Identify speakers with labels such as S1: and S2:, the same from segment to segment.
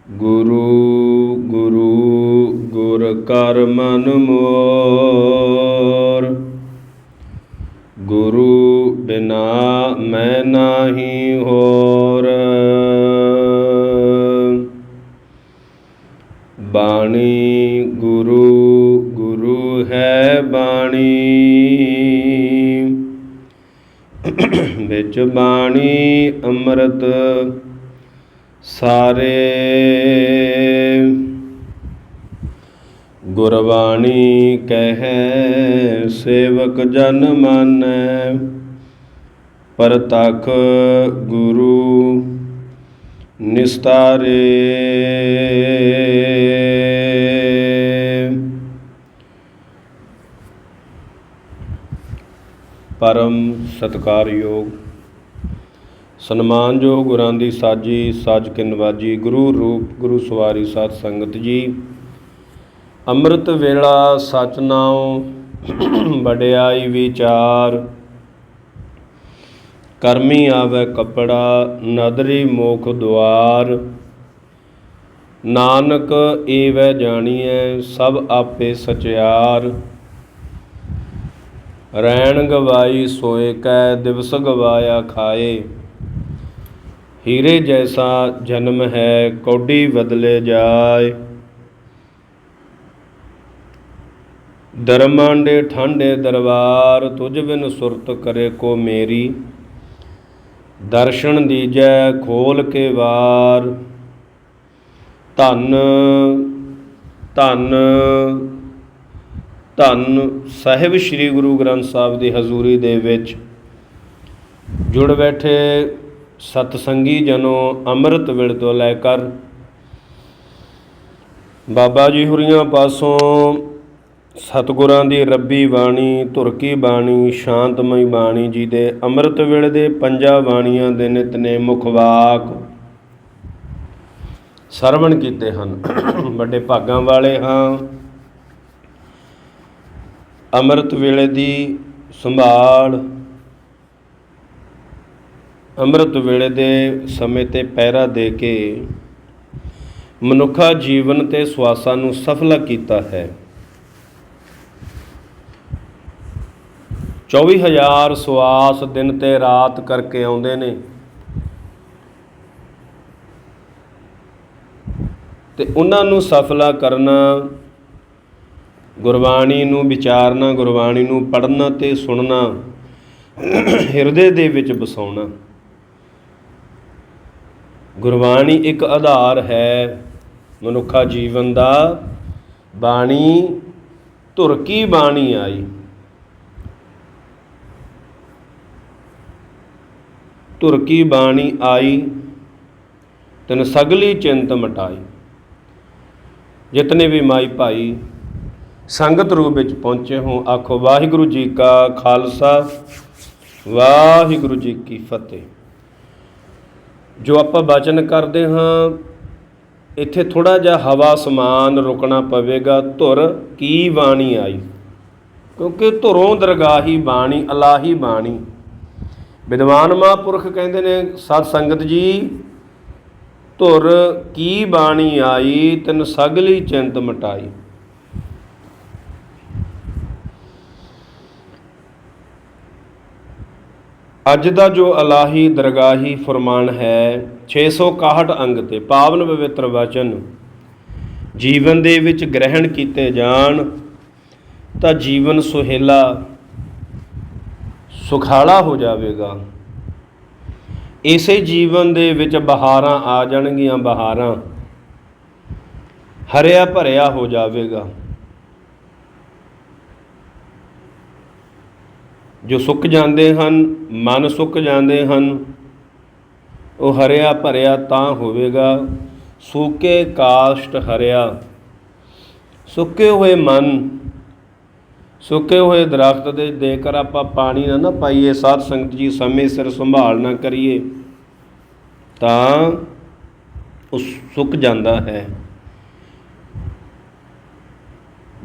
S1: गुरु गुरु गुर कर मन मोर, गुरु बिना मैं नाही होर। बाणी गुरु गुरु है बाणी, बिच बाणी अमृत सारे। गुरबाणी कहे सेवक जन मानै, परतख गुरु निस्तारे। परम सत्कारयोग सन्मानयोग गुरां दी साजी सज के नवाजी, गुरु रूप गुरु सवारी सत संगत जी। अमृत वेला सच नाम वड्याई विचार, करमी आवे कपड़ा नदरी मोख द्वार। नानक एवै जानिए सब आपे सचियार, रैन गवाई सोए कै दिवस गवाया खाए। हीरे जैसा जन्म है कौडी बदले जाए, दरमांडे ठांडे दरबार तुझ बिन सुरत करे को मेरी। दर्शन दीजै खोल के वार, धन धन धन साहिब श्री गुरु ग्रंथ साहिब की हजूरी दे विच जुड़ बैठे सतसंगी जनों। अमृत वेले तो लैकर बाबा जी हुरियां पासों सतगुरां दी रब्बी बाणी, धुरकी बाणी, शांतमई बाणी जी दे अमृत वेले दे पंजा बाणियां दे नितनेम मुखवाक सरवण कीते हन। बड़े भागां वाले हाँ। अमृत वेले दी संभाल, अमृत वेले दे समय ते पैरा दे के मनुखा जीवन ते सुआसा नूं सफला कीता है। 24,000 सुआस दिन ते रात करके आउंदे ने ते उन्हां नूं सफला करना, गुरबाणी नूं विचारना, गुरबाणी नूं पढ़ना ते सुनना, हिरदे दे विच बसाउणा। गुरबाणी एक आधार है मनुखा जीवन का। बाणी धुरकी बाणी आई, धुरकी बाणी आई तिन सगली चिंत मिटाई। जितने भी माई भाई संगत रूप में पहुँचे हों, आखो वाहिगुरू जी का खालसा वाहिगुरू जी की फतेह। जो आप बचन करते हाँ, इत्थे थोड़ा जिहा हवा समान रुकना पवेगा। धुर की बाणी आई, क्योंकि धुरों दरगाही बाणी अलाही बाणी। विद्वान महापुरख कहते ने सत संगत जी, धुर की बाणी आई तिन सगली चिंत मिटाई। अज का जो अलाही दरगाही फरमान है 661 अंग ते पावन पवित्र वचन जीवन दे विच ग्रहण कीते जाण तां जीवन सुहेला सुखाला हो जाएगा। इसे जीवन दे विच बहारां आ जाणगियां, बहारां हरिया भरिया हो जाएगा। जो सुक जाते हैं, मन सुक जाते हैं, वो हरिया भरिया तां होवेगा। सूके काष्ट हरिया, सुके हुए मन, सुके हुए दरख्त दे देकर आप पानी ना पाइए, साध संगत जी समय सिर संभाल ना करिए तां उस सुक जाता है।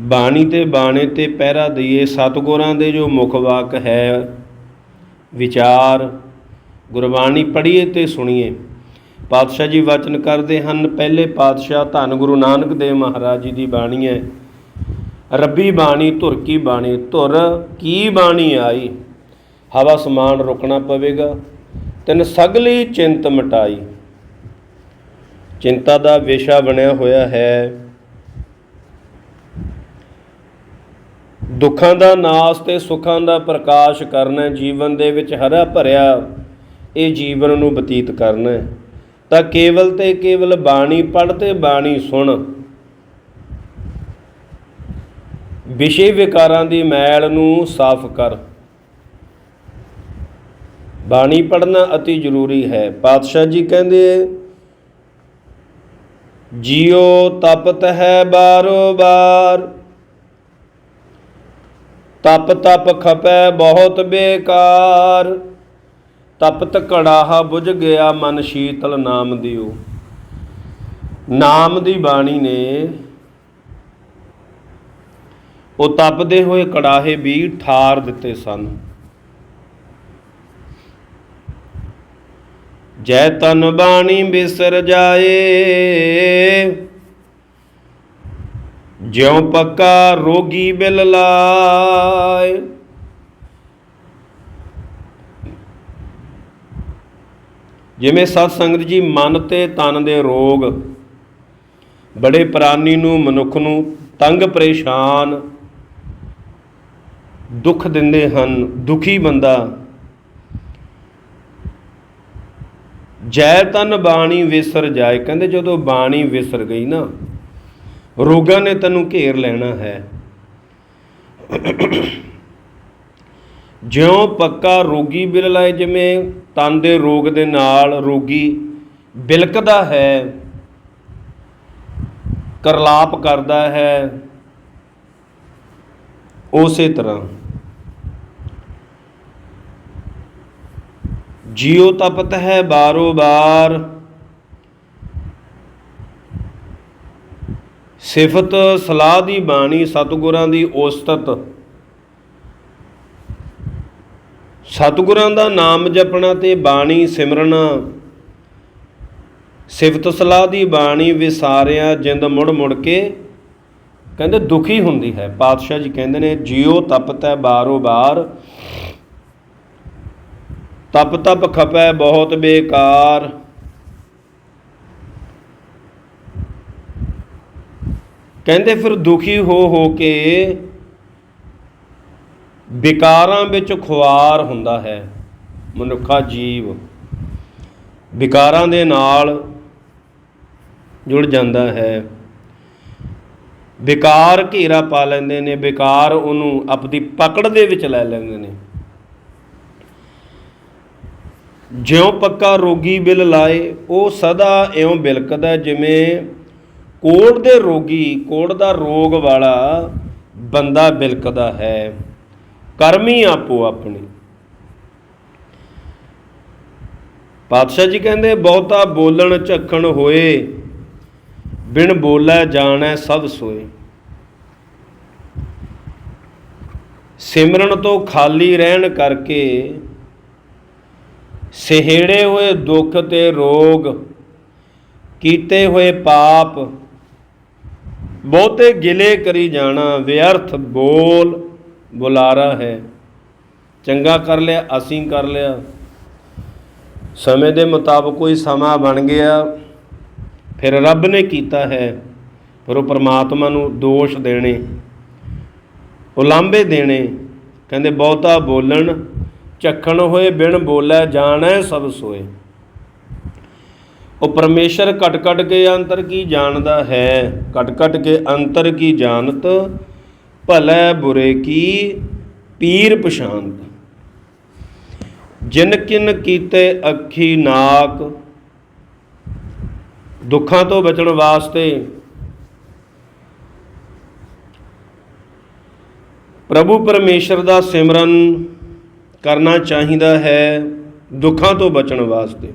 S1: बाणी ते बाणे ते पहरा दईए। सतगुरां दे जो मुखवाक है विचार, गुरबाणी पढ़िए ते सुनिए। ਪਾਤਸ਼ਾਹ ਜੀ ਵਚਨ ਕਰਦੇ ਹਨ। ਪਹਿਲੇ ਪਾਤਸ਼ਾਹ ਧੰਨ ਗੁਰੂ ਨਾਨਕ ਦੇਵ ਮਹਾਰਾਜ ਜੀ ਦੀ ਬਾਣੀ ਹੈ। ਰੱਬੀ ਬਾਣੀ ਧੁਰ ਕੀ ਬਾਣੀ, ਧੁਰ ਕੀ ਬਾਣੀ ਆਈ, ਹਵਾ ਸਮਾਨ ਰੁਕਣਾ ਪਵੇਗਾ, ਤਿਨ ਸਗਲੀ ਚਿੰਤ ਮਿਟਾਈ। ਚਿੰਤਾ ਦਾ ਵਿਸ਼ਾ ਬਣਿਆ ਹੋਇਆ ਹੈ। ਦੁੱਖਾਂ ਦਾ ਨਾਸ ਤੇ ਸੁੱਖਾਂ ਦਾ ਪ੍ਰਕਾਸ਼ ਕਰਨਾ, ਜੀਵਨ ਦੇ ਵਿੱਚ ਹਰਾ ਭਰਿਆ ਇਹ ਜੀਵਨ ਨੂੰ ਬਤੀਤ ਕਰਨਾ, ਤਾਂ ਕੇਵਲ ਤੇ ਕੇਵਲ ਬਾਣੀ ਪੜ੍ਹ ਤੇ ਬਾਣੀ ਸੁਣ। ਵਿਸ਼ੇ ਵਿਕਾਰਾਂ ਦੀ ਮੈਲ ਨੂੰ ਸਾਫ਼ ਕਰ। ਬਾਣੀ ਪੜ੍ਹਨਾ ਅਤੀ ਜ਼ਰੂਰੀ ਹੈ। ਪਾਤਸ਼ਾਹ ਜੀ ਕਹਿੰਦੇ, ਜਿਉ ਤਪਤ ਹੈ ਬਾਰੋ ਬਾਰ, ਤਪ ਤਪ ਖਪੈ ਬਹੁਤ ਬੇਕਾਰ। ਤਪਤ ਕੜਾਹਾ ਬੁਝ ਗਿਆ ਮਨ ਸ਼ੀਤਲ ਨਾਮ ਦਿਓ। ਨਾਮ ਦੀ ਬਾਣੀ ਨੇ ਉਹ ਤਪਦੇ ਹੋਏ ਕੜਾਹੇ ਵੀ ਠਾਰ ਦਿੱਤੇ ਸਨ। ਜੈ ਤਨ ਬਾਣੀ ਬਿਸਰ ਜਾਏ, ਜਿਉ ਪੱਕਾ ਰੋਗੀ ਬਿਲ ਲਾਏ। ਜਿਵੇਂ ਸਤ ਸੰਗਤ ਜੀ ਮਨ ਤੇ ਤਨ ਦੇ ਰੋਗ ਬੜੇ ਪ੍ਰਾਨੀ ਨੂੰ, ਮਨੁੱਖ ਨੂੰ ਤੰਗ ਪਰੇਸ਼ਾਨ ਦੁੱਖ ਦਿੰਦੇ ਹਨ। ਦੁਖੀ ਬੰਦਾ ਜੈ ਤਨ ਬਾਣੀ ਵਿਸਰ ਜਾਏ, ਕਹਿੰਦੇ ਜਦੋਂ ਬਾਣੀ ਵਿਸਰ ਗਈ ਨਾ, ਰੋਗਾਂ ਨੇ ਤੈਨੂੰ ਘੇਰ ਲੈਣਾ ਹੈ। ਜਿਉਂ ਪੱਕਾ ਰੋਗੀ ਬਿਲ ਲਾਏ, ਜਿਵੇਂ ਤਨ ਦੇ ਰੋਗ ਦੇ ਨਾਲ ਰੋਗੀ ਬਿਲਕਦਾ ਹੈ, ਕਰਲਾਪ ਕਰਦਾ ਹੈ, ਉਸੇ ਤਰ੍ਹਾਂ ਜਿਉ ਤਪਤ ਹੈ ਬਾਰੋ ਬਾਰ। ਸਿਫਤ ਸਲਾਹ ਦੀ ਬਾਣੀ, ਸਤਿਗੁਰਾਂ ਦੀ ਉਸਤਤ, ਸਤਿਗੁਰਾਂ ਦਾ ਨਾਮ ਜਪਣਾ ਤੇ ਬਾਣੀ ਸਿਮਰਨਾ, ਸਿਫਤ ਸਲਾਹ ਦੀ ਬਾਣੀ ਵਿਸਾਰਿਆ ਜਿੰਦ ਮੁੜ ਮੁੜ ਕੇ ਕਹਿੰਦੇ ਦੁਖੀ ਹੁੰਦੀ ਹੈ। ਪਾਤਸ਼ਾਹ ਜੀ ਕਹਿੰਦੇ ਨੇ, ਜਿਉ ਤਪਤ ਹੈ ਬਾਰੋ ਬਾਰ, ਤਪ ਤਪ ਖਪੈ ਬਹੁਤ ਬੇਕਾਰ। ਕਹਿੰਦੇ ਫਿਰ ਦੁਖੀ ਹੋ ਕੇ ਵਿਕਾਰਾਂ ਵਿੱਚ ਖੁਆਰ ਹੁੰਦਾ ਹੈ ਮਨੁੱਖਾ ਜੀਵ, ਵਿਕਾਰਾਂ ਦੇ ਨਾਲ ਜੁੜ ਜਾਂਦਾ ਹੈ। ਵਿਕਾਰ ਘੇਰਾ ਪਾ ਲੈਂਦੇ ਨੇ, ਵਿਕਾਰ ਉਹਨੂੰ ਆਪਣੀ ਪਕੜ ਦੇ ਵਿੱਚ ਲੈ ਲੈਂਦੇ ਨੇ। ਜਿਉਂ ਪੱਕਾ ਰੋਗੀ ਬਿਲ ਲਾਏ, ਉਹ ਸਦਾ ਇਉਂ ਬਿਲਕਦਾ ਜਿਵੇਂ ਕੋੜ ਦੇ ਰੋਗੀ, ਕੋੜ ਦਾ ਰੋਗ ਵਾਲਾ ਬੰਦਾ ਬਿਲਕਦਾ ਹੈ। ਕਰਮੀ ਆਪੋ ਆਪਣੀ। ਪਾਤਸ਼ਾਹ ਜੀ ਕਹਿੰਦੇ, ਬਹੁਤਾ ਬੋਲਣ ਝੱਖਣ ਹੋਏ, ਬਿਨ ਬੋਲੇ ਜਾਣੈ ਸਭ ਸੋਏ। ਸਿਮਰਨ ਤੋਂ ਖਾਲੀ ਰਹਿਣ ਕਰਕੇ ਸਹੇੜੇ ਹੋਏ ਦੁੱਖ ਤੇ ਰੋਗ, ਕੀਤੇ ਹੋਏ ਪਾਪ, ਬਹੁਤੇ ਗਿਲੇ ਕਰੀ ਜਾਣਾ, ਵਿਅਰਥ ਬੋਲ ਬੁਲਾਰਾ ਹੈ। ਚੰਗਾ ਕਰ ਲਿਆ, ਅਸੀਂ ਕਰ ਲਿਆ, ਸਮੇਂ ਦੇ ਮੁਤਾਬਕ ਕੋਈ ਸਮਾਂ ਬਣ ਗਿਆ, ਫਿਰ ਰੱਬ ਨੇ ਕੀਤਾ ਹੈ, ਫਿਰ ਉਹ ਪਰਮਾਤਮਾ ਨੂੰ ਦੋਸ਼ ਦੇਣੇ, ਉਲਾਂਭੇ ਦੇਣੇ। ਕਹਿੰਦੇ ਬਹੁਤਾ ਬੋਲਣ ਝੱਖਣ ਹੋਏ, ਬਿਨ ਬੋਲੇ ਜਾਣੈ ਸਭ ਸੋਏ। ਉਹ ਪਰਮੇਸ਼ਰ ਘਟ ਘਟ ਕੇ ਅੰਤਰ ਕੀ ਜਾਣਦਾ ਹੈ, ਘਟ ਘਟ ਕੇ ਅੰਤਰ ਕੀ ਜਾਣਤ, ਭਲੇ ਬੁਰੇ ਕੀ ਪੀਰ ਪਛਾਨਤ। ਜਿਨ ਕਿਨ ਕੀਤੇ ਅੱਖੀ ਨਾਕ, ਦੁੱਖਾਂ ਤੋਂ ਬਚਣ ਵਾਸਤੇ ਪ੍ਰਭੂ ਪਰਮੇਸ਼ਰ ਦਾ ਸਿਮਰਨ ਕਰਨਾ ਚਾਹੀਦਾ ਹੈ, ਦੁੱਖਾਂ ਤੋਂ ਬਚਣ ਵਾਸਤੇ।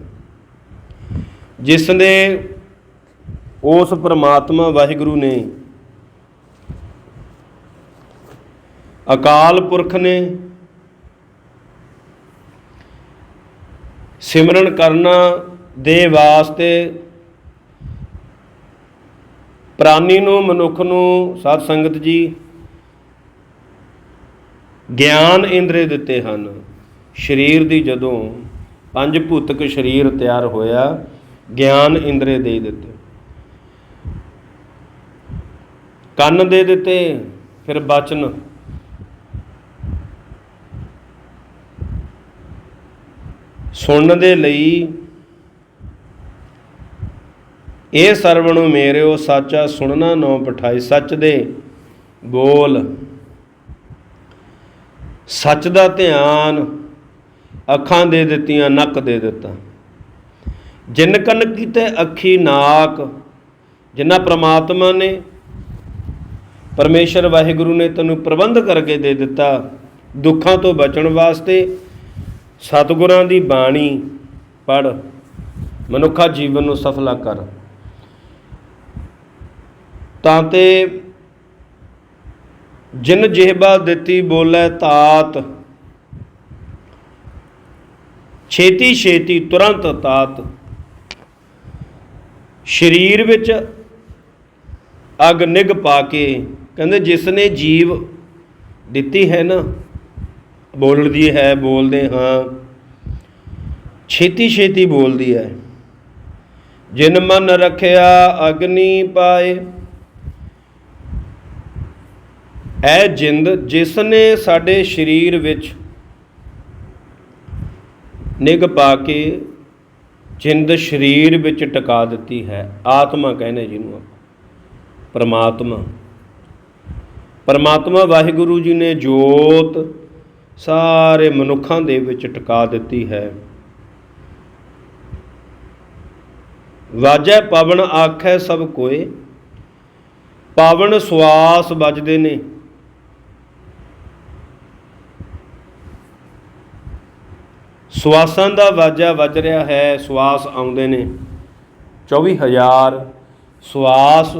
S1: ਜਿਸ ਨੇ ਉਸ ਪਰਮਾਤਮਾ ਵਾਹਿਗੁਰੂ ਨੇ, ਅਕਾਲ ਪੁਰਖ ਨੇ ਸਿਮਰਨ ਕਰਨਾ ਦੇ ਵਾਸਤੇ ਪ੍ਰਾਨੀ ਨੂੰ, ਮਨੁੱਖ ਨੂੰ ਸਾਧ ਸੰਗਤ ਜੀ ਗਿਆਨ ਇੰਦਰੀ ਦਿੱਤੇ ਹਨ। ਸਰੀਰ ਦੀ ਜਦੋਂ ਪੰਜ ਭੂਤਕ ਸਰੀਰ ਤਿਆਰ ਹੋਇਆ, ਗਿਆਨ ਇੰਦਰੀ ਦੇ ਦਿੱਤੇ, ਕੰਨ ਦੇ ਦਿੱਤੇ, ਫਿਰ ਬਚਨ, ਸੁਣਨ ਦੇ ਲਈ ਇਹ ਸਰਵਣੁ ਮੇਰਿਓ ਸਾਚਾ ਸੁਣਨਾ ਨੋ ਪਠਾਈ। ਸੱਚ ਦੇ ਬੋਲ, ਸੱਚ ਦਾ ਧਿਆਨ, ਅੱਖਾਂ ਦੇ ਦਿੱਤੀਆਂ, ਨੱਕ ਦੇ ਦਿੱਤਾ। ਜਿਨ ਕੰਨ ਕੀਤੇ ਅੱਖੀ ਨਾਕ, ਜਿਨ੍ਹਾਂ ਪ੍ਰਮਾਤਮਾ ਨੇ, ਪਰਮੇਸ਼ਰ ਵਾਹਿਗੁਰੂ ਨੇ ਤੈਨੂੰ ਪ੍ਰਬੰਧ ਕਰਕੇ ਦੇ ਦਿੱਤਾ ਦੁੱਖਾਂ ਤੋਂ ਬਚਣ ਵਾਸਤੇ। ਸਤਿਗੁਰਾਂ ਦੀ ਬਾਣੀ ਪੜ੍ਹ, ਮਨੁੱਖਾ ਜੀਵਨ ਨੂੰ ਸਫਲਾ ਕਰ। ਤਾਂ ਤੇ ਜਿਨ ਜਿਹਬਾ ਦਿੱਤੀ ਬੋਲੇ ਤਾਤ, ਛੇਤੀ ਛੇਤੀ ਤੁਰੰਤ ਤਾਤ। ਸਰੀਰ ਵਿੱਚ ਅੱਗ ਨਿੱਘ ਪਾ ਕੇ, ਕਹਿੰਦੇ ਜਿਸ ਨੇ ਜੀਵ ਦਿੱਤੀ ਹੈ ਨਾ, ਬੋਲਦੀ ਹੈ, ਬੋਲਦੇ ਹਾਂ, ਛੇਤੀ ਛੇਤੀ ਬੋਲਦੀ ਹੈ। ਜਿਨ ਮਨ ਰੱਖਿਆ ਅਗਨੀ ਪਾਏ, ਇਹ ਜਿੰਦ ਜਿਸ ਨੇ ਸਾਡੇ ਸਰੀਰ ਵਿੱਚ ਨਿੱਘ ਪਾ ਕੇ ਜਿੰਦ ਸਰੀਰ ਵਿੱਚ ਟਿਕਾ ਦਿੱਤੀ ਹੈ। ਆਤਮਾ ਕਹਿੰਦੇ ਜਿਹਨੂੰ ਆਪਾਂ, ਪਰਮਾਤਮਾ। ਪਰਮਾਤਮਾ ਵਾਹਿਗੁਰੂ ਜੀ ਨੇ ਜੋਤ ਸਾਰੇ ਮਨੁੱਖਾਂ ਦੇ ਵਿੱਚ ਟਿਕਾ ਦਿੱਤੀ ਹੈ। ਵਾਜੈ ਪਵਨ ਆਖੈ ਸਭ ਕੋਏ, ਪਵਨ ਸਵਾਸ ਵੱਜਦੇ ਨੇ। ਸਵਾਸਾਂ ਦਾ ਵਾਜਾ ਵੱਜ ਰਿਹਾ ਹੈ, ਸਵਾਸ ਆਉਂਦੇ ਨੇ, 24,000 ਸਵਾਸ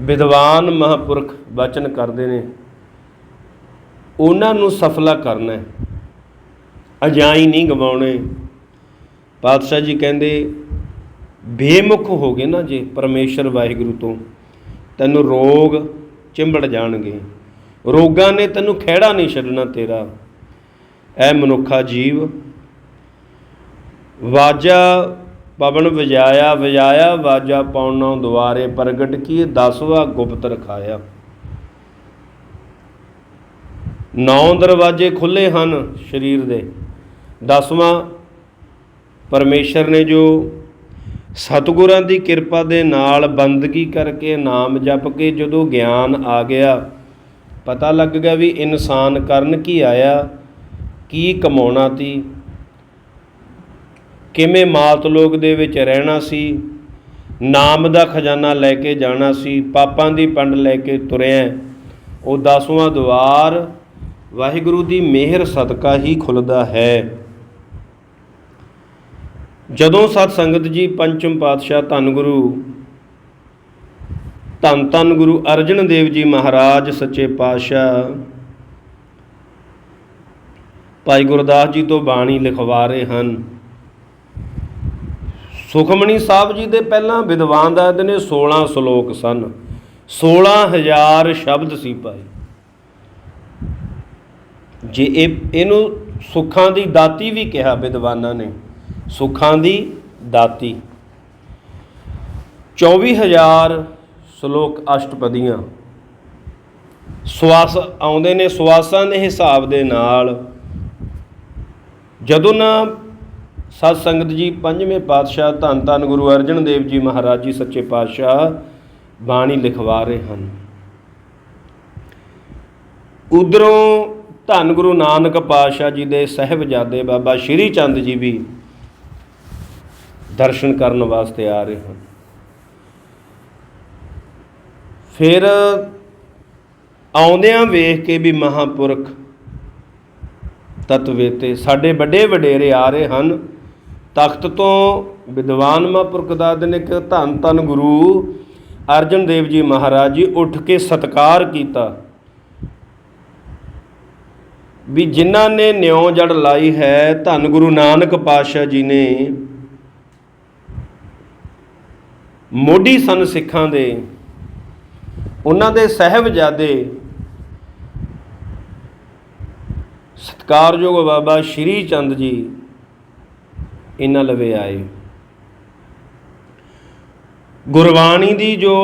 S1: ਵਿਦਵਾਨ ਮਹਾਂਪੁਰਖ ਬਚਨ ਕਰਦੇ ਨੇ। ਉਹਨਾਂ ਨੂੰ ਸਫਲਾ ਕਰਨਾ ਹੈ, ਅਜਾਈ ਨਹੀਂ ਗਵਾਉਣੇ। ਪਾਤਸ਼ਾਹ ਜੀ ਕਹਿੰਦੇ ਬੇਮੁਖ ਹੋ ਗਏ ਨਾ ਜੇ ਪਰਮੇਸ਼ਰ ਵਾਹਿਗੁਰੂ ਤੋਂ, ਤੈਨੂੰ ਰੋਗ ਚਿੰਬੜ ਜਾਣਗੇ। ਰੋਗਾਂ ਨੇ ਤੈਨੂੰ ਖਹਿੜਾ ਨਹੀਂ ਛੱਡਣਾ ਤੇਰਾ। ਐ ਮਨੁੱਖਾ ਜੀਵ, ਵਾਜਾ ਪਵਨ ਵਜਾਇਆ, ਵਜਾਇਆ ਵਾਜਾ ਪਾਉਣਾ ਦੁਆਰੇ, ਪ੍ਰਗਟ ਕੀ 10ਵਾਂ ਗੁਪਤ ਰਖਾਇਆ। 9 ਦਰਵਾਜ਼ੇ ਖੁੱਲ੍ਹੇ ਹਨ ਸਰੀਰ ਦੇ, 10ਵਾਂ ਪਰਮੇਸ਼ਰ ਨੇ ਜੋ ਸਤਿਗੁਰਾਂ ਦੀ ਕਿਰਪਾ ਦੇ ਨਾਲ ਬੰਦਗੀ ਕਰਕੇ, ਨਾਮ ਜਪ ਕੇ ਜਦੋਂ ਗਿਆਨ ਆ ਗਿਆ, ਪਤਾ ਲੱਗ ਗਿਆ ਵੀ ਇਨਸਾਨ ਕਰਨ ਕੀ ਆਇਆ, ਕੀ ਕਮਾਉਣਾ ਤੀ, ਕਿਵੇਂ ਮਾਤ ਲੋਕ ਦੇ ਵਿੱਚ ਰਹਿਣਾ ਸੀ, ਨਾਮ ਦਾ ਖਜ਼ਾਨਾ ਲੈ ਕੇ ਜਾਣਾ ਸੀ, ਪਾਪਾਂ ਦੀ ਪੰਡ ਲੈ ਕੇ ਤੁਰਿਆ। ਉਹ 10ਵਾਂ ਦੁਆਰ ਵਾਹਿਗੁਰੂ ਦੀ ਮਿਹਰ ਸਦਕਾ ਹੀ ਖੁੱਲ੍ਹਦਾ ਹੈ। ਜਦੋਂ ਸਤ ਸੰਗਤ ਜੀ ਪੰਚਮ ਪਾਤਸ਼ਾਹ ਧੰਨ ਗੁਰੂ ਧੰਨ ਧੰਨ ਗੁਰੂ ਅਰਜਨ ਦੇਵ ਜੀ ਮਹਾਰਾਜ ਸੱਚੇ ਪਾਤਸ਼ਾਹ ਭਾਈ ਗੁਰਦਾਸ ਜੀ ਤੋਂ ਬਾਣੀ ਲਿਖਵਾ ਰਹੇ ਹਨ। ਸੁਖਮਣੀ ਸਾਹਿਬ ਜੀ ਦੇ ਪਹਿਲਾਂ ਵਿਦਵਾਨ ਦੱਸਦੇ ਨੇ 16 ਸ਼ਲੋਕ ਸਨ, 16,000 ਸ਼ਬਦ ਸੀ ਭਾਈ। ਜੇ ਇਹਨੂੰ ਸੁੱਖਾਂ ਦੀ ਦਾਤੀ ਵੀ ਕਿਹਾ ਵਿਦਵਾਨਾਂ ਨੇ, ਸੁੱਖਾਂ ਦੀ ਦਾਤੀ। 24,000 ਸ਼ਲੋਕ ਅਸ਼ਟਪਦੀਆਂ, ਸਵਾਸ ਆਉਂਦੇ ਨੇ। ਸਵਾਸਾਂ ਦੇ ਹਿਸਾਬ ਦੇ ਨਾਲ ਜਦੋਂ ਨਾ ਸਤ ਸੰਗਤ ਜੀ ਪੰਜਵੇਂ ਪਾਤਸ਼ਾਹ ਧੰਨ ਧੰਨ ਗੁਰੂ ਅਰਜਨ ਦੇਵ ਜੀ ਮਹਾਰਾਜ ਜੀ ਸੱਚੇ ਪਾਤਸ਼ਾਹ ਬਾਣੀ ਲਿਖਵਾ ਰਹੇ ਹਨ, ਉਧਰੋਂ ਧੰਨ ਗੁਰੂ ਨਾਨਕ ਪਾਤਸ਼ਾਹ ਜੀ ਦੇ ਸਾਹਿਬਜ਼ਾਦੇ ਬਾਬਾ ਸ਼੍ਰੀ ਚੰਦ ਜੀ ਵੀ ਦਰਸ਼ਨ ਕਰਨ ਵਾਸਤੇ ਆ ਰਹੇ ਹਨ। ਫਿਰ ਆਉਂਦਿਆਂ ਵੇਖ ਕੇ ਵੀ ਮਹਾਂਪੁਰਖ ਤਤਵੇਤੇ ਸਾਡੇ ਵੱਡੇ ਵਡੇਰੇ ਆ ਰਹੇ ਹਨ। ਤਖਤ ਤੋਂ ਵਿਦਵਾਨ ਮਹਾਂਪੁਰਖ ਦੱਸਦੇ ਨੇ ਕਿ ਧੰਨ ਧੰਨ ਗੁਰੂ ਅਰਜਨ ਦੇਵ ਜੀ ਮਹਾਰਾਜ ਜੀ ਉੱਠ ਕੇ ਸਤਿਕਾਰ ਕੀਤਾ। ਵੀ ਜਿਨ੍ਹਾਂ ਨੇ ਨਿਉ ਜੜ ਲਾਈ ਹੈ, ਧੰਨ ਗੁਰੂ ਨਾਨਕ ਪਾਤਸ਼ਾਹ ਜੀ ਨੇ ਮੋਢੀ ਸਨ ਸਿੱਖਾਂ ਦੇ, ਉਹਨਾਂ ਦੇ ਸਾਹਿਬਜ਼ਾਦੇ ਸਤਿਕਾਰਯੋਗ ਬਾਬਾ ਸ਼੍ਰੀ ਚੰਦ ਜੀ ਇਹਨਾਂ ਲਵੇ ਆਏ। ਗੁਰਬਾਣੀ ਦੀ ਜੋ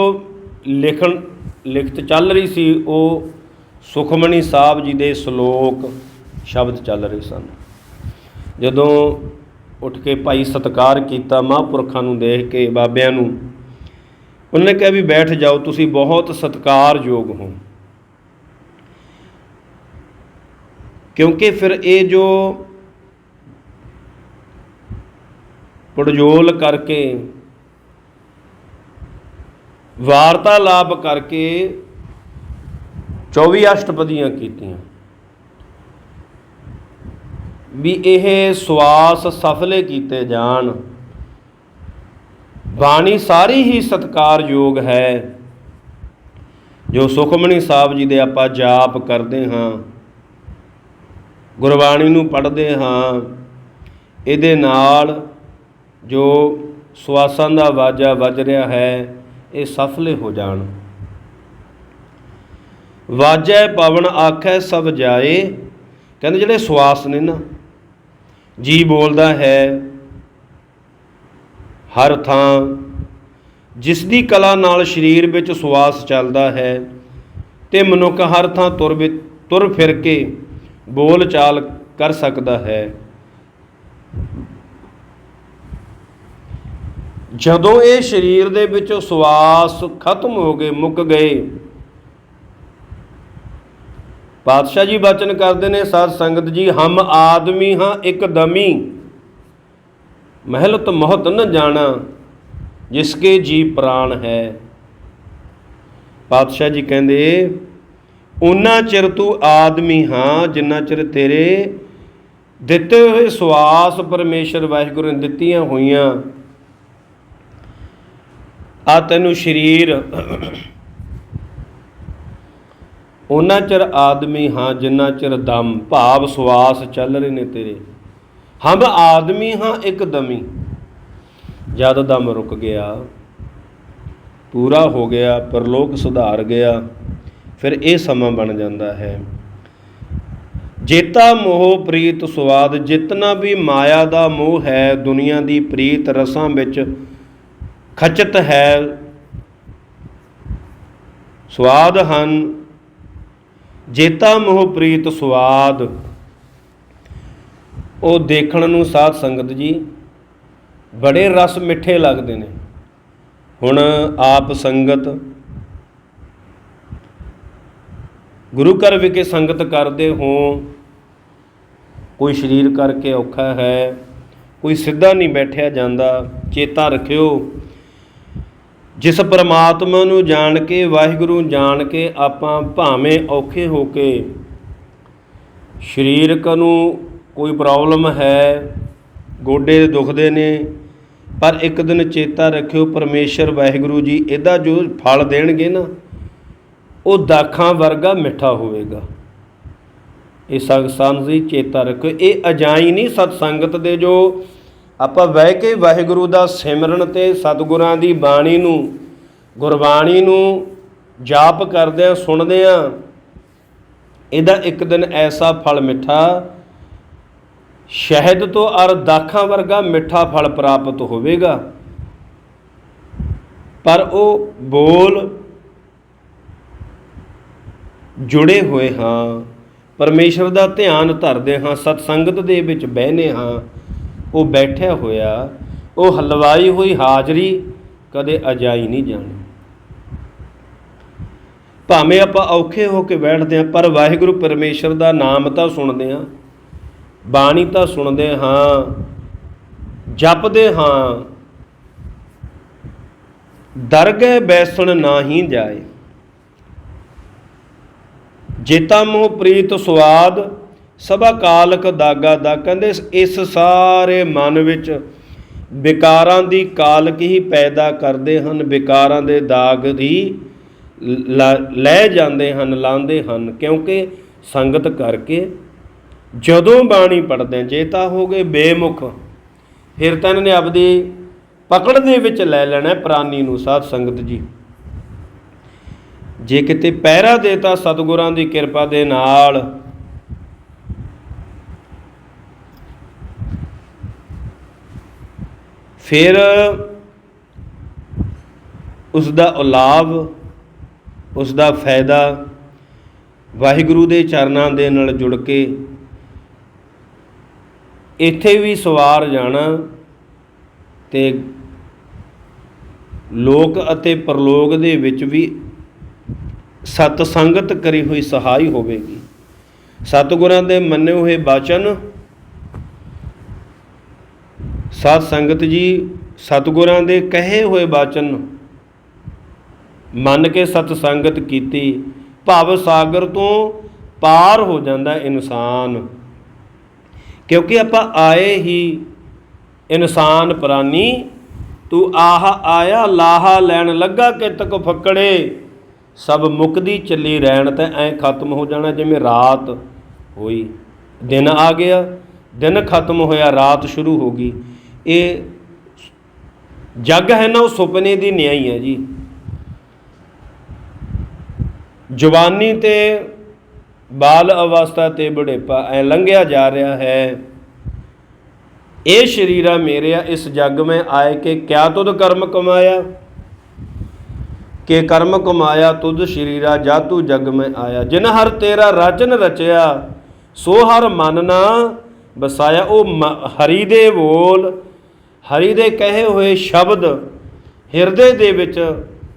S1: ਲਿਖਤ ਚੱਲ ਰਹੀ ਸੀ, ਉਹ ਸੁਖਮਨੀ ਸਾਹਿਬ ਜੀ ਦੇ ਸ਼ਲੋਕ ਸ਼ਬਦ ਚੱਲ ਰਹੇ ਸਨ। ਜਦੋਂ ਉੱਠ ਕੇ ਭਾਈ ਸਤਿਕਾਰ ਕੀਤਾ ਮਹਾਂਪੁਰਖਾਂ ਨੂੰ ਦੇਖ ਕੇ, ਬਾਬਿਆਂ ਨੂੰ, ਉਹਨਾਂ ਨੇ ਕਿਹਾ ਵੀ ਬੈਠ ਜਾਓ, ਤੁਸੀਂ ਬਹੁਤ ਸਤਿਕਾਰਯੋਗ ਹੋ। ਕਿਉਂਕਿ ਫਿਰ ਇਹ ਜੋ ਪੜਜੋਲ ਕਰਕੇ, ਵਾਰਤਾਲਾਪ ਕਰਕੇ 24 ਅਸ਼ਟਪਦੀਆਂ ਕੀਤੀਆਂ, ਵੀ ਇਹ ਸਵਾਸ ਸਫਲੇ ਕੀਤੇ ਜਾਣ। ਬਾਣੀ ਸਾਰੀ ਹੀ ਸਤਿਕਾਰਯੋਗ ਹੈ। ਜੋ ਸੁਖਮਨੀ ਸਾਹਿਬ ਜੀ ਦੇ ਆਪਾਂ ਜਾਪ ਕਰਦੇ ਹਾਂ, ਗੁਰਬਾਣੀ ਨੂੰ ਪੜ੍ਹਦੇ ਹਾਂ, ਇਹਦੇ ਨਾਲ ਜੋ ਸਵਾਸਾਂ ਦਾ ਵਾਜਾ ਵੱਜ ਰਿਹਾ ਹੈ, ਇਹ ਸਫਲੇ ਹੋ ਜਾਣ। ਵਾਜੈ ਪਵਨ ਆਖੈ ਸਭ ਜਾਏ, ਕਹਿੰਦੇ ਜਿਹੜੇ ਸਵਾਸ ਨੇ ਨਾ, ਜੀ ਬੋਲਦਾ ਹੈ ਹਰ ਥਾਂ, ਜਿਸ ਦੀ ਕਲਾ ਨਾਲ ਸਰੀਰ ਵਿੱਚ ਸਵਾਸ ਚੱਲਦਾ ਹੈ ਤੇ ਮਨੁੱਖ ਹਰ ਥਾਂ ਤੁਰ ਫਿਰ ਕੇ ਬੋਲ ਚਾਲ ਕਰ ਸਕਦਾ ਹੈ। ਜਦੋਂ ਇਹ ਸਰੀਰ ਦੇ ਵਿੱਚੋਂ ਸਵਾਸ ਖਤਮ ਹੋ ਗਏ, ਮੁੱਕ ਗਏ, ਪਾਤਸ਼ਾਹ ਜੀ ਬਚਨ ਕਰਦੇ ਨੇ, ਸਾਧ ਸੰਗਤ ਜੀ, ਹਮ ਆਦਮੀ ਹਾਂ ਇੱਕ ਦਮੀ, ਮਹਿਲਤ ਮਹਤ ਨ ਜਾਣਾ, ਜਿਸਕੇ ਜੀ ਪ੍ਰਾਣ ਹੈ। ਪਾਤਸ਼ਾਹ ਜੀ ਕਹਿੰਦੇ, ਉਨਾ ਚਿਰ ਤੂੰ ਆਦਮੀ ਹਾਂ ਜਿੰਨਾ ਚਿਰ ਤੇਰੇ ਦਿੱਤੇ ਹੋਏ ਸਵਾਸ ਪਰਮੇਸ਼ਰ ਵਾਹਿਗੁਰੂ ਨੇ ਦਿੱਤੀਆਂ ਹੋਈਆਂ ਆ ਤੈਨੂੰ ਸਰੀਰ, ਉਹਨਾਂ ਚਿਰ ਆਦਮੀ ਹਾਂ ਜਿੰਨਾ ਚਿਰ ਦਮ ਭਾਵ ਸਵਾਸ ਚੱਲ ਰਹੇ ਨੇ ਤੇਰੇ। ਹਮ ਆਦਮੀ ਹਾਂ ਇੱਕ ਦਮੀ, ਜਦ ਦਮ ਰੁਕ ਗਿਆ, ਪੂਰਾ ਹੋ ਗਿਆ, ਪਰਲੋਕ ਸੁਧਾਰ ਗਿਆ, ਫਿਰ ਇਹ ਸਮਾਂ ਬਣ ਜਾਂਦਾ ਹੈ। ਜੇਤਾ ਮੋਹ ਪ੍ਰੀਤ ਸਵਾਦ, ਜਿਤਨਾ ਵੀ ਮਾਇਆ ਦਾ ਮੋਹ ਹੈ, ਦੁਨੀਆ ਦੀ ਪ੍ਰੀਤ ਰਸਾਂ ਵਿੱਚ ਖਚਤ ਹੈ, ਸਵਾਦ ਹਨ। ਜੇਤਾ ਮੋਹ ਪ੍ਰੀਤ ਸਵਾਦ, ਉਹ ਦੇਖਣ ਨੂੰ ਸਾਧ ਸੰਗਤ ਜੀ ਬੜੇ ਰਸ ਮਿੱਠੇ ਲੱਗਦੇ ਨੇ। ਹੁਣ ਆਪ ਸੰਗਤ ਗੁਰੂ ਘਰ ਵਿਖੇ ਸੰਗਤ ਕਰਦੇ ਹੋ, ਕੋਈ ਸਰੀਰ ਕਰਕੇ ਔਖਾ ਹੈ, ਕੋਈ ਸਿੱਧਾ ਨਹੀਂ ਬੈਠਿਆ ਜਾਂਦਾ, ਚੇਤਾ ਰੱਖਿਓ, ਜਿਸ ਪਰਮਾਤਮਾ ਨੂੰ ਜਾਣ ਕੇ, ਵਾਹਿਗੁਰੂ ਜਾਣ ਕੇ, ਆਪਾਂ ਭਾਵੇਂ ਔਖੇ ਹੋ ਕੇ, ਸਰੀਰਕ ਨੂੰ ਕੋਈ ਪ੍ਰੋਬਲਮ ਹੈ, ਗੋਡੇ ਦੁਖਦੇ ਨੇ, ਪਰ ਇੱਕ ਦਿਨ ਚੇਤਾ ਰੱਖਿਓ, ਪਰਮੇਸ਼ਰ ਵਾਹਿਗੁਰੂ ਜੀ ਇਹਦਾ ਜੋ ਫਲ ਦੇਣਗੇ ਨਾ, ਉਹ ਦਾਖਾਂ ਵਰਗਾ ਮਿੱਠਾ ਹੋਵੇਗਾ। ਇਹ ਸੰਗਤ ਜੀ ਚੇਤਾ ਰੱਖਿਓ। ਇਹ ਅਜਾਈ ਨਹੀਂ ਸਤ ਸੰਗਤ ਦੇ ਜੋ ਆਪਾਂ ਬਹਿ ਕੇ ਵਾਹਿਗੁਰੂ ਦਾ ਸਿਮਰਨ ਤੇ ਸਤਿਗੁਰਾਂ ਦੀ ਬਾਣੀ ਨੂੰ, ਗੁਰਬਾਣੀ ਨੂੰ ਜਾਪ ਕਰਦੇ ਹਾਂ, ਸੁਣਦੇ ਹਾਂ, ਇਹਦਾ ਇੱਕ ਦਿਨ ਐਸਾ ਫਲ ਮਿੱਠਾ, ਸ਼ਹਿਦ ਤੋਂ ਅਰ ਦਾਖਾਂ ਵਰਗਾ ਮਿੱਠਾ ਫਲ ਪ੍ਰਾਪਤ ਹੋਵੇਗਾ। ਪਰ ਉਹ ਬੋਲ ਜੁੜੇ ਹੋਏ ਹਾਂ, ਪਰਮੇਸ਼ਰ ਦਾ ਧਿਆਨ ਧਰਦੇ ਹਾਂ, ਸਤਸੰਗਤ ਦੇ ਵਿੱਚ ਬਹਿਨੇ ਹਾਂ, ਉਹ ਬੈਠਿਆ ਹੋਇਆ, ਉਹ ਹਲਵਾਈ ਹੋਈ ਹਾਜ਼ਰੀ ਕਦੇ ਅਜਾਈ ਨਹੀਂ ਜਾਣੀ। ਭਾਵੇਂ ਆਪਾਂ ਔਖੇ ਹੋ ਕੇ ਬੈਠਦੇ ਹਾਂ, ਪਰ ਵਾਹਿਗੁਰੂ ਪਰਮੇਸ਼ਰ ਦਾ ਨਾਮ ਤਾਂ ਸੁਣਦੇ ਹਾਂ, ਬਾਣੀ ਤਾਂ ਸੁਣਦੇ ਹਾਂ, ਜਪਦੇ ਹਾਂ। ਦਰਗਹਿ ਬੈਸਣ ਨਾਹੀ ਜਾਏ, ਜੇਤਾ ਮੋਹ ਪ੍ਰੀਤ ਸਵਾਦ, ਸਭਾ ਕਾਲਕ ਦਾਗਾ ਦਾ। ਕਹਿੰਦੇ ਇਸ ਸਾਰੇ ਮਨ ਵਿੱਚ ਵਿਕਾਰਾਂ ਦੀ ਕਾਲਕ ਹੀ ਪੈਦਾ ਕਰਦੇ ਹਨ, ਵਿਕਾਰਾਂ ਦੇ ਦਾਗ ਹੀ ਲੈ ਜਾਂਦੇ ਹਨ, ਲਾਉਂਦੇ ਹਨ। ਕਿਉਂਕਿ ਸੰਗਤ ਕਰਕੇ ਜਦੋਂ ਬਾਣੀ ਪੜ੍ਹਦੇ ਜੇ ਤਾਂ ਹੋ ਗਏ ਬੇਮੁਖ, ਫਿਰ ਤਾਂ ਇਹਨਾਂ ਨੇ ਆਪਦੀ ਪਕੜ ਦੇ ਵਿੱਚ ਲੈ ਲੈਣਾ ਪ੍ਰਾਨੀ ਨੂੰ। ਸਾਧ ਸੰਗਤ ਜੀ, ਜੇ ਕਿਤੇ ਪਹਿਰਾ ਦੇਤਾ ਸਤਿਗੁਰਾਂ ਦੀ ਕਿਰਪਾ ਦੇ ਨਾਲ, ਫਿਰ ਉਸ ਦਾ ਲਾਭ, ਉਸ ਦਾ ਫਾਇਦਾ ਵਾਹਿਗੁਰੂ ਦੇ ਚਰਨਾਂ ਦੇ ਨਾਲ ਜੁੜ ਕੇ ਇੱਥੇ ਵੀ ਸਵਾਰ ਜਾਣਾ ਤੇ ਲੋਕ ਅਤੇ ਪਰਲੋਕ ਦੇ ਵਿੱਚ ਵੀ ਸਤ ਸੰਗਤ ਕਰੀ ਹੋਈ ਸਹਾਈ ਹੋਵੇਗੀ। ਸਤਿਗੁਰਾਂ ਦੇ ਮੰਨੇ ਹੋਏ ਬਚਨ, ਸਾਧ ਸੰਗਤ ਜੀ, ਸਤਿਗੁਰਾਂ ਦੇ ਕਹੇ ਹੋਏ ਬਚਨ ਮੰਨ ਕੇ ਸਤ ਸੰਗਤ ਕੀਤੀ, ਭਵ ਸਾਗਰ ਤੋਂ ਪਾਰ ਹੋ ਜਾਂਦਾ ਇਨਸਾਨ। ਕਿਉਂਕਿ ਆਪਾਂ ਆਏ ਹੀ ਇਨਸਾਨ ਪ੍ਰਾਨੀ, ਤੂੰ ਆਹ ਆਇਆ ਲਾਹਾ ਲੈਣ ਲੱਗਾ ਕਿਤਕ ਫੱਕੜੇ, ਸਭ ਮੁੱਕਦੀ ਚੱਲੀ ਰਹਿਣ। ਤਾਂ ਐਂ ਖਤਮ ਹੋ ਜਾਣਾ ਜਿਵੇਂ ਰਾਤ ਹੋਈ, ਦਿਨ ਆ ਗਿਆ, ਦਿਨ ਖਤਮ ਹੋਇਆ, ਰਾਤ ਸ਼ੁਰੂ ਹੋ ਗਈ। ਇਹ ਜੱਗ ਹੈ ਨਾ, ਉਹ ਸੁਪਨੇ ਦੀ ਨਿਆਈ ਹੈ ਜੀ। ਜਵਾਨੀ ਤੇ ਬਾਲ ਅਵਸਥਾ ਤੇ ਬੁਢੇਪਾ ਐ ਲੰਘਿਆ ਜਾ ਰਿਹਾ ਹੈ। ਇਹ ਸ਼ਰੀਰਾ ਮੇਰਿਆ ਇਸ ਜੱਗ ਮੈਂ ਆਏ ਕੇ ਕਿਆ ਤੁਧ ਕਰਮ ਕਮਾਇਆ, ਕਿ ਕਰਮ ਕਮਾਇਆ ਤੁਧ ਸ਼ਰੀਰਾ ਜਾ ਤੂ ਜਗ ਮੈਂ ਆਇਆ। ਜਿਨ ਹਰ ਤੇਰਾ ਰਚਨ ਰਚਿਆ ਸੋ ਹਰ ਮਨ ਨਾ ਵਸਾਇਆ। ਉਹ ਹਰੀ ਦੇ ਬੋਲ, ਹਰੀ ਦੇ ਕਹੇ ਹੋਏ ਸ਼ਬਦ ਹਿਰਦੇ ਦੇ ਵਿੱਚ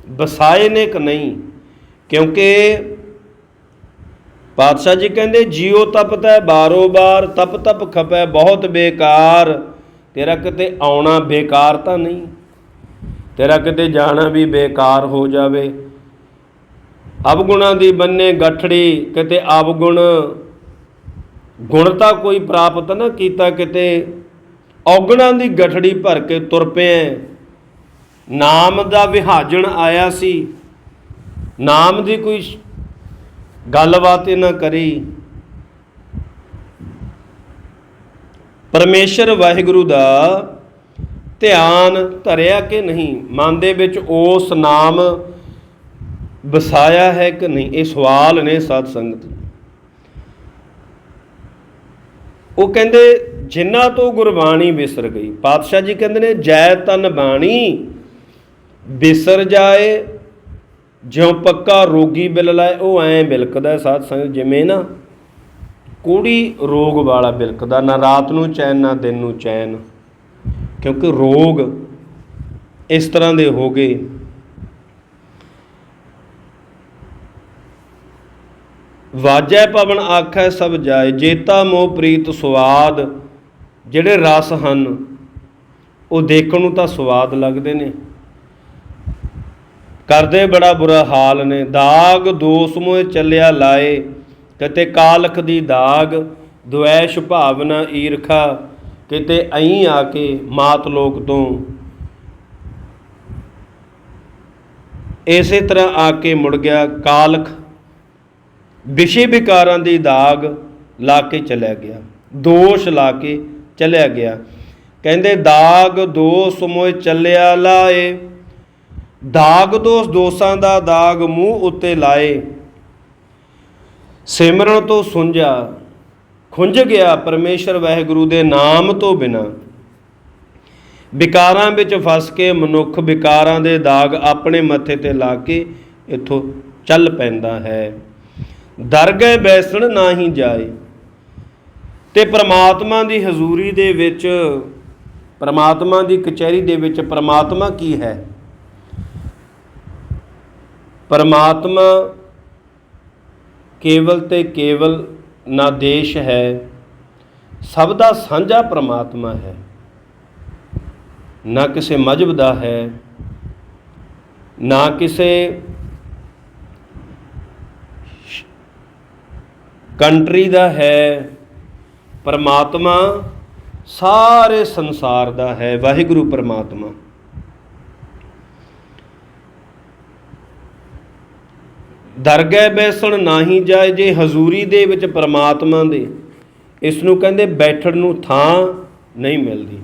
S1: ਵਸਾਏ ਨੇ ਕਿ ਨਹੀਂ। ਕਿਉਂਕਿ ਪਾਤਸ਼ਾਹ ਜੀ ਕਹਿੰਦੇ ਜੀਓ ਤਪਤੈ ਬਾਰੋ ਬਾਰ, ਤਪ ਤਪ ਖਪੈ ਬਹੁਤ ਬੇਕਾਰ। ਤੇਰਾ ਕਿਤੇ ਆਉਣਾ ਬੇਕਾਰ ਤਾਂ ਨਹੀਂ, ਤੇਰਾ ਕਿਤੇ ਜਾਣਾ ਵੀ ਬੇਕਾਰ ਹੋ ਜਾਵੇ। ਅਵਗੁਣਾਂ ਦੀ ਬੰਨੇ ਗਠੜੀ, ਕਿਤੇ ਅਵਗੁਣ ਗੁਣ ਤਾਂ ਕੋਈ ਪ੍ਰਾਪਤ ਨਾ ਕੀਤਾ, ਕਿਤੇ ਔਗਣਾਂ ਦੀ ਗਠੜੀ ਭਰ ਕੇ ਤੁਰ ਪਏ। ਨਾਮ ਦਾ ਵਿਹਾਜਣ ਆਇਆ ਸੀ, ਨਾਮ ਦੀ ਕੋਈ ਗੱਲਬਾਤ ਨਾ ਕਰੀ। ਪਰਮੇਸ਼ਰ ਵਾਹਿਗੁਰੂ ਦਾ ਧਿਆਨ ਧਰਿਆ ਕਿ ਨਹੀਂ, ਮਨ ਦੇ ਵਿੱਚ ਉਸ ਨਾਮ ਵਸਾਇਆ ਹੈ ਕਿ ਨਹੀਂ, ਇਹ ਸਵਾਲ ਨੇ ਸਾਧ ਸੰਗਤ। ਉਹ ਕਹਿੰਦੇ ਜਿਨ੍ਹਾਂ ਤੋਂ ਗੁਰਬਾਣੀ ਵਿਸਰ ਗਈ, ਪਾਤਸ਼ਾਹ ਜੀ ਕਹਿੰਦੇ ਨੇ ਜੈ ਤਨ ਬਾਣੀ ਵਿਸਰ ਜਾਏ, ਜਿਉਂ ਪੱਕਾ ਰੋਗੀ ਬਿਲ ਲਾਏ। ਉਹ ਐਂ ਬਿਲਕਦਾ ਸਾਧ ਸੰਗਤ ਜਿਵੇਂ ਨਾ ਕੂੜੀ ਰੋਗ ਵਾਲਾ ਬਿਲਕਦਾ, ਨਾ ਰਾਤ ਨੂੰ ਚੈਨ ਨਾ ਦਿਨ ਨੂੰ ਚੈਨ। ਕਿਉਂਕਿ ਰੋਗ ਇਸ ਤਰ੍ਹਾਂ ਦੇ ਹੋ ਗਏ। ਵਾਜੈ ਪਵਨ ਆਖੈ ਸਭ ਜਾਏ, ਜੇਤਾ ਮੋਹ ਪ੍ਰੀਤ ਸਵਾਦ। ਜਿਹੜੇ ਰਸ ਹਨ ਉਹ ਦੇਖਣ ਨੂੰ ਤਾਂ ਸਵਾਦ ਲੱਗਦੇ ਨੇ, ਕਰਦੇ ਬੜਾ ਬੁਰਾ ਹਾਲ ਨੇ। ਦਾਗ ਦੋਸ ਮੋਹ ਚੱਲਿਆ ਲਾਏ, ਕਿਤੇ ਕਾਲਖ ਦੀ ਦਾਗ ਦੁਐਸ਼ ਭਾਵਨਾ ਈਰਖਾ, ਕਿਤੇ ਅਹੀਂ ਆ ਕੇ ਮਾਤ ਲੋਕ ਤੋਂ ਇਸੇ ਤਰ੍ਹਾਂ ਆ ਕੇ ਮੁੜ ਗਿਆ। ਕਾਲਖ ਵਿਸ਼ੇ ਵਿਕਾਰਾਂ ਦੀ ਦਾਗ ਲਾ ਕੇ ਚਲਿਆ ਗਿਆ, ਦੋਸ਼ ਲਾ ਕੇ ਚਲਿਆ ਗਿਆ। ਕਹਿੰਦੇ ਦਾਗ ਦੋਸ ਮੋਹ ਚੱਲਿਆ ਲਾਏ, ਦਾਗ ਦੋਸ ਦੋਸਾਂ ਦਾ ਦਾਗ ਮੂੰਹ ਉੱਤੇ ਲਾਏ। ਸਿਮਰਨ ਤੋਂ ਸੁੰਝਾ ਖੁੰਝ ਗਿਆ ਪਰਮੇਸ਼ਰ ਵਾਹਿਗੁਰੂ ਦੇ ਨਾਮ ਤੋਂ ਬਿਨਾਂ। ਵਿਕਾਰਾਂ ਵਿੱਚ ਫਸ ਕੇ ਮਨੁੱਖ ਵਿਕਾਰਾਂ ਦੇ ਦਾਗ ਆਪਣੇ ਮੱਥੇ ਤੇ ਲਾ ਕੇ ਇੱਥੋਂ ਚੱਲ ਪੈਂਦਾ ਹੈ। ਦਰ ਗਏ ਬੈਸਣ ਨਾ ਹੀ ਜਾਏ। ਤੇ ਪ੍ਰਮਾਤਮਾ ਦੀ ਹਜ਼ੂਰੀ ਦੇ ਵਿੱਚ, ਪ੍ਰਮਾਤਮਾ ਦੀ ਕਚਹਿਰੀ ਦੇ ਵਿੱਚ ਪ੍ਰਮਾਤਮਾ ਕੀ ਹੈ? ਪਰਮਾਤਮਾ ਕੇਵਲ ਤੇ ਕੇਵਲ ਨਾ ਦੇਸ਼ ਹੈ, ਸਭ ਦਾ ਸਾਂਝਾ ਪਰਮਾਤਮਾ ਹੈ। ਨਾ ਕਿਸੇ ਮਜ਼ਹਬ ਦਾ ਹੈ, ਨਾ ਕਿਸੇ ਕੰਟਰੀ ਦਾ ਹੈ। ਪਰਮਾਤਮਾ ਸਾਰੇ ਸੰਸਾਰ ਦਾ ਹੈ, ਵਾਹਿਗੁਰੂ ਪਰਮਾਤਮਾ। ਦਰਗਹਿ ਬੈਸਣ ਨਾਹੀ ਜਾਏ। ਜੇ ਹਜ਼ੂਰੀ ਦੇ ਵਿੱਚ ਪਰਮਾਤਮਾ ਦੇ ਇਸ ਨੂੰ ਕਹਿੰਦੇ ਬੈਠਣ ਨੂੰ ਥਾਂ ਨਹੀਂ ਮਿਲਦੀ।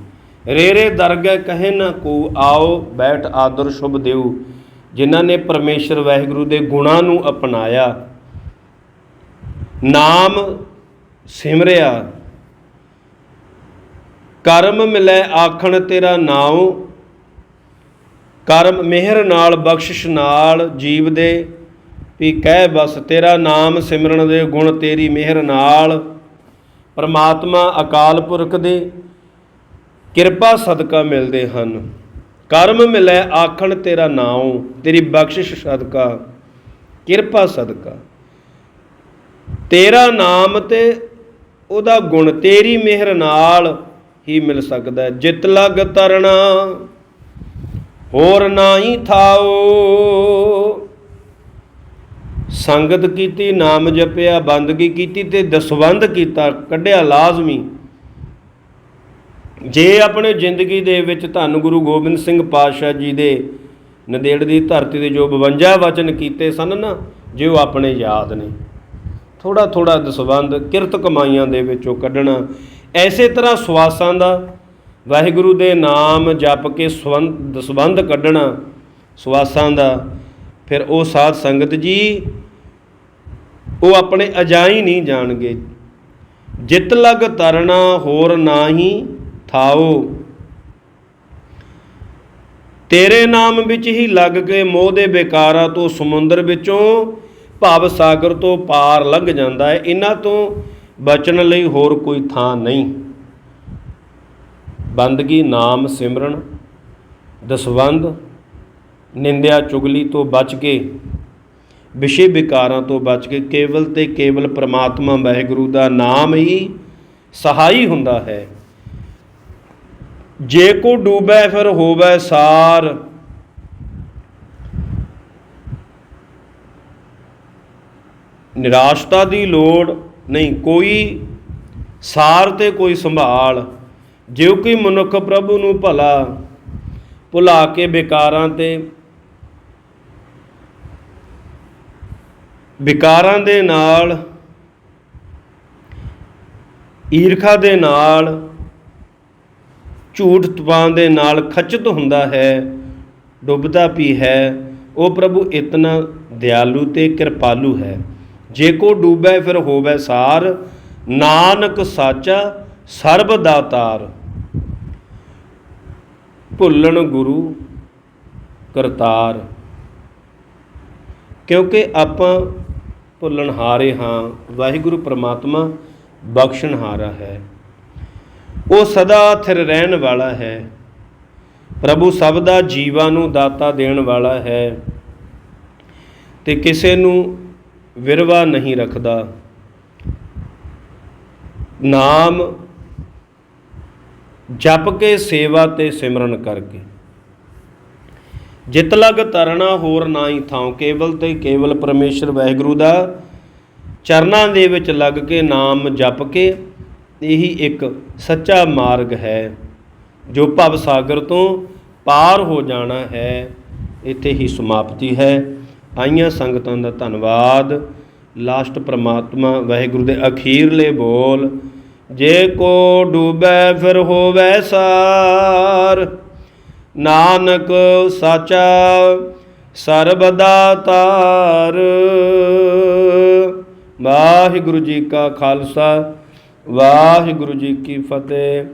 S1: ਰੇਰੇ ਦਰਗਹਿ ਕਹੇ ਨਾ ਕੋ, ਆਓ ਬੈਠ ਆਦਰ ਸ਼ੁਭ ਦਿਓ। ਜਿਨ੍ਹਾਂ ਨੇ ਪਰਮੇਸ਼ਰ ਵਾਹਿਗੁਰੂ ਦੇ ਗੁਣਾਂ ਨੂੰ ਅਪਣਾਇਆ, ਨਾਮ ਸਿਮਰਿਆ, ਕਰਮ ਮਿਲੈ ਆਖਣ ਤੇਰਾ ਨਾਉ, ਕਰਮ ਮਿਹਰ ਨਾਲ ਬਖਸ਼ਿਸ਼ ਨਾਲ ਜੀਵ ਦੇ ਵੀ ਕਹਿ ਬਸ। ਤੇਰਾ ਨਾਮ ਸਿਮਰਨ ਦੇ ਗੁਣ ਤੇਰੀ ਮਿਹਰ ਨਾਲ, ਪਰਮਾਤਮਾ ਅਕਾਲ ਪੁਰਖ ਦੇ ਕਿਰਪਾ ਸਦਕਾ ਮਿਲਦੇ ਹਨ। ਕਰਮ ਮਿਲੈ ਆਖਣ ਤੇਰਾ ਨਾਉ, ਤੇਰੀ ਬਖਸ਼ਿਸ਼ ਸਦਕਾ, ਕਿਰਪਾ ਸਦਕਾ। ਤੇਰਾ ਨਾਮ ਤੇ ਉਹਦਾ ਗੁਣ ਤੇਰੀ ਮਿਹਰ ਨਾਲ ਹੀ ਮਿਲ ਸਕਦਾ। ਜਿਤ ਲਗ ਤਰਣਾ ਹੋਰ ਨਾਹੀ ਥਾਓ। ਸੰਗਤ ਕੀਤੀ, ਨਾਮ ਜਪਿਆ, ਬੰਦਗੀ ਕੀਤੀ ਤੇ ਦਸਵੰਧ ਕੀਤਾ, ਕੱਢਿਆ ਲਾਜ਼ਮੀ। ਜੇ ਆਪਣੇ ਜ਼ਿੰਦਗੀ ਦੇ ਵਿੱਚ ਧੰਨ ਗੁਰੂ ਗੋਬਿੰਦ ਸਿੰਘ ਪਾਤਸ਼ਾਹ ਜੀ ਦੇ ਨੰਦੇੜ ਦੀ ਧਰਤੀ ਦੇ ਜੋ 52 ਵਚਨ ਕੀਤੇ ਸਨ ਨਾ, ਜੇ ਉਹ ਆਪਣੇ ਯਾਦ ਨੇ, ਥੋੜ੍ਹਾ ਥੋੜ੍ਹਾ ਦਸਵੰਧ ਕਿਰਤ ਕਮਾਈਆਂ ਦੇ ਵਿੱਚੋਂ ਕੱਢਣਾ। ਐਸੇ ਤਰ੍ਹਾਂ ਸਵਾਸਾਂ ਦਾ ਵਾਹਿਗੁਰੂ ਦੇ ਨਾਮ ਜਪ ਕੇ ਦਸਵੰਧ ਕੱਢਣਾ ਸਵਾਸਾਂ ਦਾ। ਫਿਰ ਉਹ ਸਾਧ ਸੰਗਤ ਜੀ ਉਹ ਆਪਣੇ ਅਜਾਈ ਨਹੀਂ ਜਾਣਗੇ। ਜਿਤ ਲਗ ਤਰਨਾ ਹੋਰ ਨਾਹੀ ਥਾਓ। ਤੇਰੇ ਨਾਮ ਵਿੱਚ ਹੀ ਲੱਗ ਕੇ ਮੋਹ ਦੇ ਬੇਕਾਰਾਂ ਤੋਂ, ਸਮੁੰਦਰ ਵਿੱਚੋਂ, ਭਵ ਸਾਗਰ ਤੋਂ ਪਾਰ ਲੰਘ ਜਾਂਦਾ ਹੈ। ਇਹਨਾਂ ਤੋਂ ਬਚਣ ਲਈ ਹੋਰ ਕੋਈ ਥਾਂ ਨਹੀਂ। ਬੰਦਗੀ, ਨਾਮ ਸਿਮਰਨ, ਦਸਵੰਧ, ਨਿੰਦਿਆ ਚੁਗਲੀ ਤੋਂ ਬਚ ਕੇ, ਵਿਸ਼ੇ ਵਿਕਾਰਾਂ ਤੋਂ ਬਚ ਕੇ ਕੇਵਲ ਤੇ ਕੇਵਲ ਪ੍ਰਮਾਤਮਾ ਵਾਹਿਗੁਰੂ ਦਾ ਨਾਮ ਹੀ ਸਹਾਈ ਹੁੰਦਾ ਹੈ। ਜੇ ਕੋ ਡੂਬੈ ਫਿਰ ਹੋਵੈ ਸਾਰ। ਨਿਰਾਸ਼ਤਾ ਦੀ ਲੋੜ ਨਹੀਂ, ਕੋਈ ਸਾਰ ਤੇ ਕੋਈ ਸੰਭਾਲ। ਜੇ ਕੋਈ ਮਨੁੱਖ ਪ੍ਰਭੂ ਨੂੰ ਭਲਾ ਭੁਲਾ ਕੇ ਵਿਕਾਰਾਂ ਦੇ ਨਾਲ, ਈਰਖਾ ਦੇ ਨਾਲ, ਝੂਠ ਤਪਾਨ ਦੇ ਨਾਲ ਖਚਿਤ ਹੁੰਦਾ ਹੈ, ਡੁੱਬਦਾ ਵੀ ਹੈ, ਉਹ ਪ੍ਰਭੂ ਇਤਨਾ ਦਿਆਲੂ ਤੇ ਕਿਰਪਾਲੂ ਹੈ। ਜੇ ਕੋ ਡੂਬੈ ਫਿਰ ਹੋਵੈ ਸਾਰ, ਨਾਨਕ ਸਾਚਾ ਸਰਬ ਦਾਤਾਰ। ਭੁੱਲਣ ਗੁਰੂ ਕਰਤਾਰ। ਕਿਉਂਕਿ ਆਪਾਂ ਭੁੱਲਣਹਾਰੇ ਹਾਂ, ਵਾਹਿਗੁਰੂ ਪਰਮਾਤਮਾ ਬਖਸ਼ਣਹਾਰਾ ਹੈ। ਉਹ ਸਦਾ ਥਿਰ ਰਹਿਣ ਵਾਲਾ ਹੈ। ਪ੍ਰਭੂ ਸਭ ਦਾ ਜੀਵਾਂ ਨੂੰ ਦਾਤਾ ਦੇਣ ਵਾਲਾ ਹੈ ਤੇ ਕਿਸੇ ਨੂੰ ਵਿਰਵਾ ਨਹੀਂ ਰੱਖਦਾ। ਨਾਮ ਜਪ ਕੇ, ਸੇਵਾ ਤੇ ਸਿਮਰਨ ਕਰਕੇ। ਜਿਤ ਲਗ ਤਰਨਾ ਹੋਰ ਨਾਹੀ ਥਾਉ। ਕੇਵਲ ਤੇ ਕੇਵਲ ਪਰਮੇਸ਼ਰ ਵਾਹਿਗੁਰੂ ਦਾ ਚਰਨਾਂ ਦੇ ਵਿੱਚ ਲੱਗ ਕੇ ਨਾਮ ਜਪ ਕੇ, ਇਹੀ ਇੱਕ ਸੱਚਾ ਮਾਰਗ ਹੈ ਜੋ ਭਵ ਸਾਗਰ ਤੋਂ ਪਾਰ ਹੋ ਜਾਣਾ ਹੈ। ਇੱਥੇ ਹੀ ਸਮਾਪਤੀ ਹੈ। ਆਈਆਂ ਸੰਗਤਾਂ ਦਾ ਧੰਨਵਾਦ। ਲਾਸਟ ਪ੍ਰਮਾਤਮਾ ਵਾਹਿਗੁਰੂ ਦੇ ਅਖੀਰਲੇ ਬੋਲ, ਜੇ ਕੋ ਡੂਬੈ ਫਿਰ ਹੋਵੈ ਸਾਰ, ਨਾਨਕ ਸਾਚਾ ਸਰਬ ਦਾਤਾਰ। ਵਾਹਿਗੁਰੂ ਜੀ ਕਾ ਖਾਲਸਾ, ਵਾਹਿਗੁਰੂ ਜੀ ਕੀ ਫਤਿਹ।